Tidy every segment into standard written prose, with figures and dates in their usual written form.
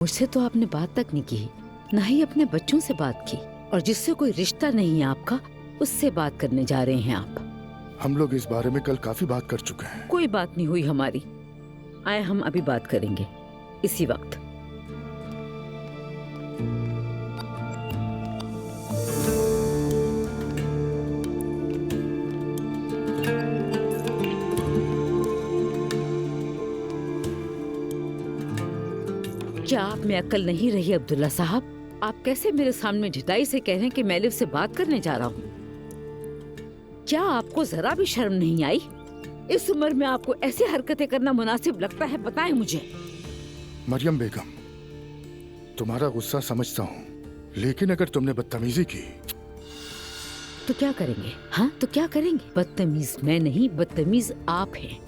मुझसे तो आपने बात तक नहीं की, ना ही अपने बच्चों से बात की, और जिससे कोई रिश्ता नहीं है आपका उससे बात करने जा रहे हैं आप। हम लोग इस बारे में कल काफी बात कर चुके हैं। कोई बात नहीं हुई हमारी। आए, हम अभी बात करेंगे इसी वक्त। क्या आप में अक्ल नहीं रही अब्दुल्ला साहब? आप कैसे मेरे सामने ढिठाई से कह रहे हैं कि मैं लिव से बात करने जा रहा हूँ? क्या आपको जरा भी शर्म नहीं आई? इस उम्र में आपको ऐसी हरकतें करना मुनासिब लगता है? बताएं मुझे। मरियम बेगम, तुम्हारा गुस्सा समझता हूँ, लेकिन अगर तुमने बदतमीजी की तो क्या करेंगे? हाँ, तो क्या करेंगे? बदतमीज मैं नहीं, बदतमीज आप हैं।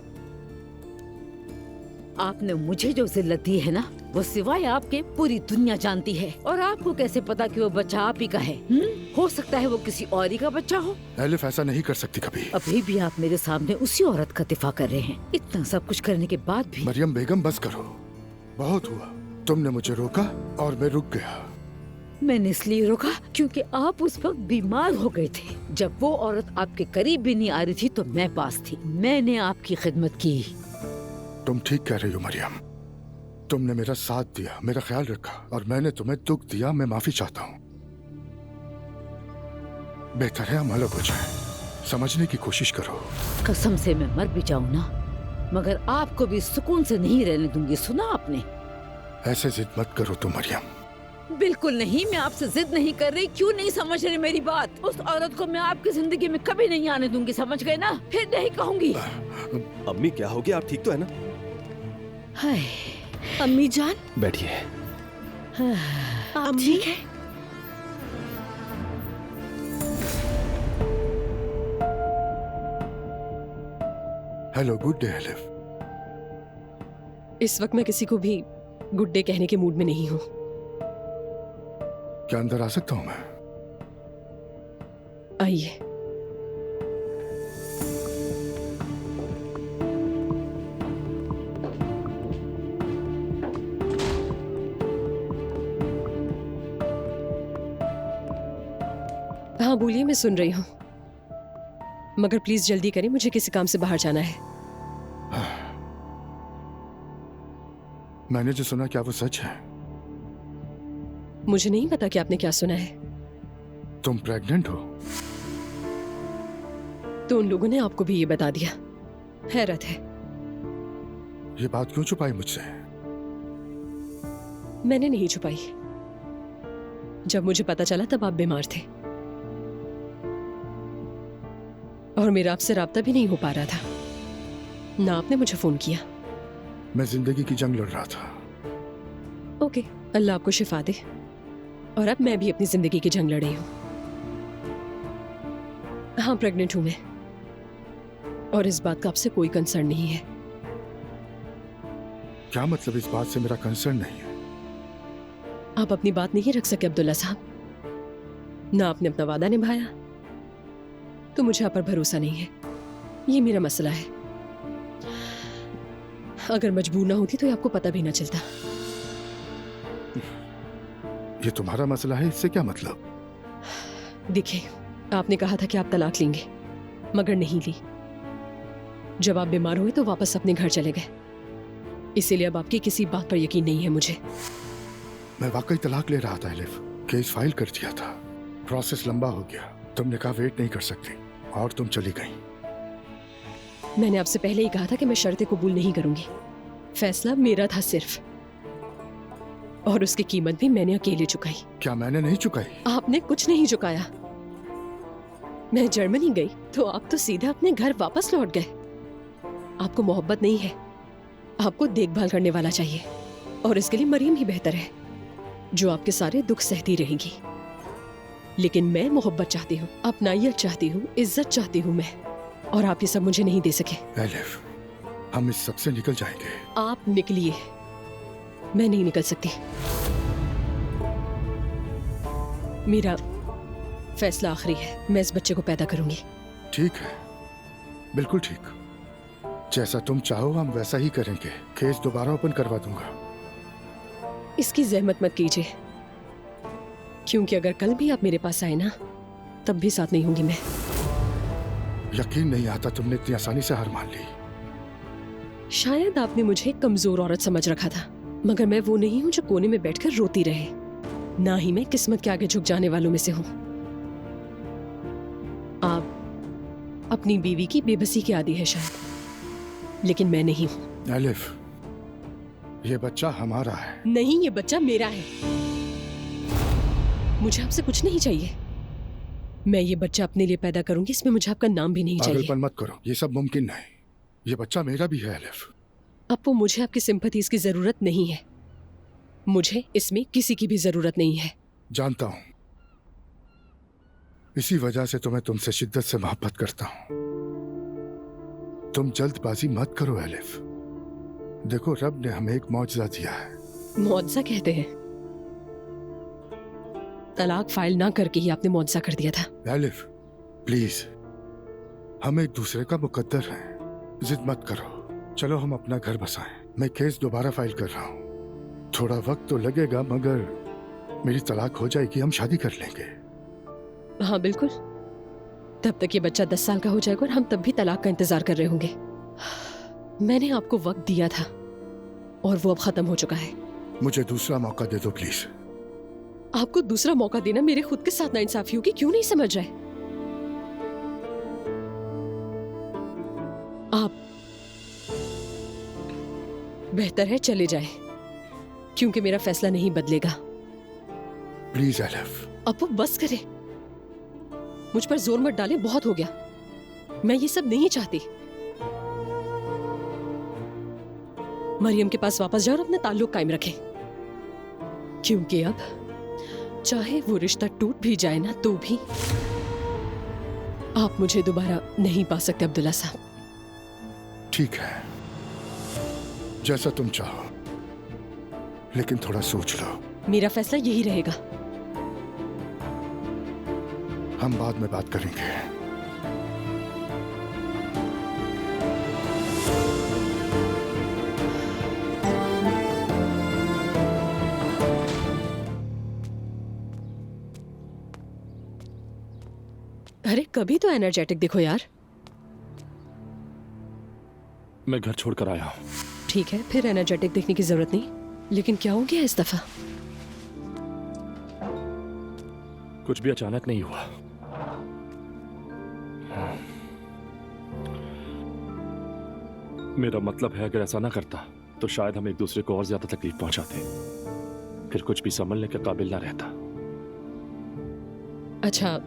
आपने मुझे जो जिल्लत दी है ना, वो सिवाय आपके पूरी दुनिया जानती है। और आपको कैसे पता कि वो बच्चा आप ही का है? हो सकता है वो किसी और ही का बच्चा हो। एलिफ ऐसा नहीं कर सकती कभी। अभी भी आप मेरे सामने उसी औरत का दिफा कर रहे हैं। इतना सब कुछ करने के बाद भी। मरियम बेगम बस करो, बहुत हुआ। तुमने मुझे रोका और मैं रुक गया। मैंने इसलिए रोका क्योंकि आप उस वक्त बीमार हो गए थे। जब वो औरत आपके करीब भी नहीं आ रही थी तो मैं पास थी। मैंने आपकी खिदमत की। तुम ठीक कह रही हो मरियम। तुमने मेरा साथ दिया, मेरा ख्याल रखा, और मैंने तुम्हें दुख दिया। मैं माफी चाहता हूँ। बेहतर है हम अलग हो जाएं। समझने की कोशिश करो। कसम से मैं मर भी जाऊँ ना, मगर आपको भी सुकून से नहीं रहने दूंगी। सुना आपने? ऐसे जिद मत करो तुम मरियम। बिल्कुल नहीं, मैं आपसे जिद नहीं कर रही। क्यों नहीं समझ रहे मेरी बात? उस औरत को मैं आपकी जिंदगी में कभी नहीं आने दूंगी, समझ गए ना? फिर नहीं कहूंगी। अम्मी क्या हो गया? आप ठीक तो है ना? हाय, अम्मी जान, बैठिए। आप ठीक है? Hello, good day elif. इस वक्त मैं किसी को भी गुड डे कहने के मूड में नहीं हूँ। क्या अंदर आ सकता हूँ मैं? आइए। हाँ बोलिए, मैं सुन रही हूँ, मगर प्लीज जल्दी करें, मुझे किसी काम से बाहर जाना है। मैंने जो सुना, क्या वो सच है? मुझे नहीं पता कि आपने क्या सुना है। तुम प्रेग्नेंट हो? तो उन लोगों ने आपको भी ये बता दिया? हैरत है। ये बात क्यों छुपाई मुझसे? मैंने नहीं छुपाई। जब मुझे पता चला तब आप बीमार थे और मेरा आपसे राब्ता भी नहीं हो पा रहा था, ना आपने मुझे फोन किया। मैं जिंदगी की जंग लड़ रहा था। ओके, अल्लाह आपको शिफा दे। और अब मैं भी अपनी जिंदगी की जंग लड़ रही हूँ। हाँ, प्रेग्नेंट हूं मैं, और इस बात का आपसे कोई कंसर्न नहीं है। क्या मतलब? इस बात से मेरा कंसर्न नहीं है। आप अपनी बात नहीं रख सके अब्दुल्ला साहब। ना आपने अपना वादा निभाया, तो मुझे आप पर भरोसा नहीं है। ये मेरा मसला है। अगर मजबूर ना होती तो ये आपको पता भी ना चलता। ये तुम्हारा मसला है, इससे क्या मतलब? देखिए, आपने कहा था कि आप तलाक लेंगे, मगर नहीं ली। जब आप बीमार हुए तो वापस अपने घर चले गए। इसीलिए अब आपकी किसी बात पर यकीन नहीं है मुझे। मैं वाकई तलाक ले रहा था एलिफ। केस फाइल कर दिया था। प्रोसेस लंबा हो गया। तुमने कहा वेट नहीं कर सकती और तुम चली गई। मैंने आपसे पहले ही कहा था कि मैं शर्तें कबूल नहीं करूंगी। फैसला मेरा था सिर्फ, और उसकी कीमत भी मैंने अकेले चुकाई। क्या मैंने नहीं चुकाई? आपने कुछ नहीं चुकाया। मैं जर्मनी गई तो आप तो सीधे अपने घर वापस लौट गए। आपको मोहब्बत नहीं है, आपको देखभाल करने वाला चाहिए, और इसके लिए मरियम ही बेहतर है, जो आपके सारे दुख सहती रहेगी। लेकिन मैं मोहब्बत चाहती हूँ, अपनाइयत चाहती हूँ, इज्जत चाहती हूँ मैं, और आप ये सब मुझे नहीं दे सके। एलिफ, हम इस सब से निकल जाएंगे। आप निकलिए, मैं नहीं निकल सकती। मेरा फैसला आखिरी है। मैं इस बच्चे को पैदा करूंगी। ठीक है, बिल्कुल ठीक। जैसा तुम चाहो हम वैसा ही करेंगे। केस दोबारा ओपन करवा दूंगा। इसकी जहमत मत कीजिए, क्योंकि अगर कल भी आप मेरे पास आए ना, तब भी साथ नहीं होंगी मैं। यकीन नहीं आता तुमने इतनी आसानी से हार मान ली। शायद आपने मुझे एक कमजोर औरत समझ रखा था, मगर मैं वो नहीं हूं जो कोने में बैठकर रोती रहे। ना ही मैं किस्मत के आगे झुक जाने वालों में से हूं। आप अपनी बीवी की बेबसी के आदी है शायद, लेकिन मैं नहीं हूं। एलिफ, ये बच्चा हमारा है। नहीं, ये बच्चा मेरा है। मुझे आपसे कुछ नहीं चाहिए। मैं ये बच्चा अपने लिए पैदा करूंगी, इसमें मुझे आपका नाम भी नहीं चाहिए। पागलपन मत करो, ये सब मुमकिन नहीं। ये बच्चा मेरा भी है एलिफ। आपको मुझे आपकी सिंपैथीज की जरूरत नहीं है। मुझे इसमें किसी की भी जरूरत नहीं है। जानता हूं, इसी वजह से तो मैं तुमसे शिद्दत से मोहब्बत करता हूं। तुम जल्दबाजी मत करो एलिफ। देखो, रब ने हमें एक मौजज़ा दिया है। मुआवजा कहते हैं। तलाक फाइल ना करके ही आपने मुआवजा कर दिया था। एलिफ, प्लीज, हम एक दूसरे का मुकद्दर हैं। जिद मत करो, चलो हम अपना घर बसाएं। मैं केस दोबारा फाइल कर रहा हूं। थोड़ा वक्त तो लगेगा, मगर मेरी तलाक हो जाएगी, हम शादी कर लेंगे। हाँ बिल्कुल, तब तक ये बच्चा 10 साल का हो जाएगा और हम तब भी तलाक का इंतजार कर रहे होंगे। मैंने आपको वक्त दिया था और वो अब खत्म हो चुका है। मुझे दूसरा मौका दे दो प्लीज। आपको दूसरा मौका देना मेरे खुद के साथ नाइंसाफी होगी, क्यों नहीं समझ रहे? आप बेहतर है चले जाएं, क्योंकि मेरा फैसला नहीं बदलेगा। Please elif. अब वो बस करें, मुझ पर जोर मत डालें, बहुत हो गया। मैं ये सब नहीं चाहती। मरियम के पास वापस जाओ और अपना ताल्लुक कायम रखें, क्योंकि अब चाहे वो रिश्ता टूट भी जाए ना, तो भी आप मुझे दोबारा नहीं पा सकते अब्दुल्ला साहब। ठीक है, जैसा तुम चाहो, लेकिन थोड़ा सोच लो। मेरा फैसला यही रहेगा। हम बाद में बात करेंगे। अरे कभी तो एनर्जेटिक दिखो यार। मैं घर छोड़कर आया हूं। ठीक है, फिर एनर्जेटिक दिखने की जरूरत नहीं, लेकिन क्या हो गया इस दफा? कुछ भी अचानक नहीं हुआ। मेरा मतलब है, अगर ऐसा ना करता तो शायद हम एक दूसरे को और ज्यादा तकलीफ पहुंचाते, फिर कुछ भी संभलने के काबिल ना रहता। अच्छा,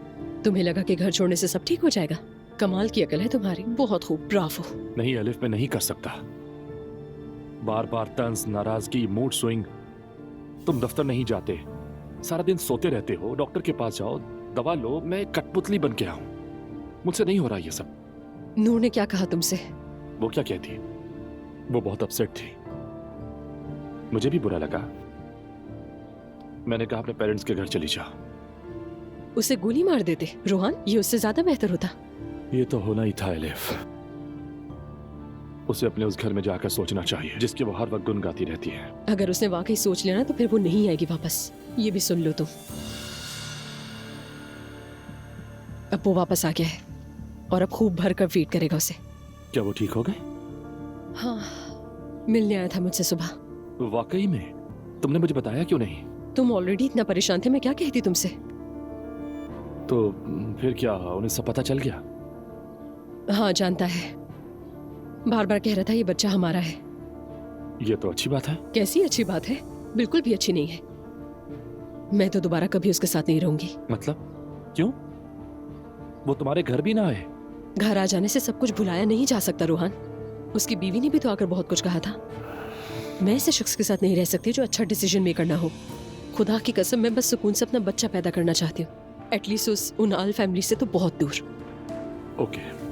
तुम्हें लगा कि घर छोड़ने से सब ठीक हो जाएगा? कमाल की अकल है तुम्हारी, बहुत खूब, ब्रावो। नहीं एलिफ, मैं नहीं कर सकता। बार बार तंज, नाराजगी, मूड स्विंग। तुम दफ्तर नहीं जाते, सारा दिन सोते रहते हो, डॉक्टर के पास जाओ, दवा लो, मैं कठपुतली बन के आऊं। मुझसे नहीं हो रहा ये सब। नूर ने क्या कहा तुमसे? वो क्या कहती? वो बहुत अपसेट थी। मुझे भी बुरा लगा। मैंने कहा अपने पेरेंट्स के घर चली जा। उसे गोली मार देते रोहान, ये उससे ज्यादा बेहतर होता। ये तो होना ही था एलिफ। उसे अपने उस घर में जाकर सोचना चाहिए जिसके वो हर वक्त गुनगाती रहती है। अगर उसने वाकई सोच लेना तो फिर वो नहीं आएगी वापस। ये भी सुन लो तुम। अब वो वापस आ गया है और अब खूब भर कर फीड करेगा उसे। क्या वो ठीक हो गए? हाँ, मिलने आया था मुझसे सुबह। वाकई में? तुमने मुझे बताया क्यों नहीं? तुम ऑलरेडी इतना परेशान थे, मैं क्या कहती तुमसे? तो फिर क्या उन्हें सब पता चल गया? हाँ, जानता है। बार बार कह रहा था ये बच्चा हमारा है। ये तो अच्छी बात है। कैसी अच्छी बात है? बिल्कुल भी अच्छी नहीं है। मैं तो दोबारा कभी उसके साथ नहीं रहूंगी। मतलब क्यों? वो तुम्हारे घर भी ना आए? घर आ जाने से सब कुछ भुलाया नहीं जा सकता रोहन। उसकी बीवी ने भी तो आकर बहुत कुछ कहा था। मैं ऐसे शख्स के साथ नहीं रह सकती जो अच्छा डिसीजन मेकर ना हो। खुदा की कसम, मैं बस सुकून से अपना बच्चा पैदा करना चाहती हूँ, एटलीस्ट उन आल फैमिली से तो बहुत दूर। ओके।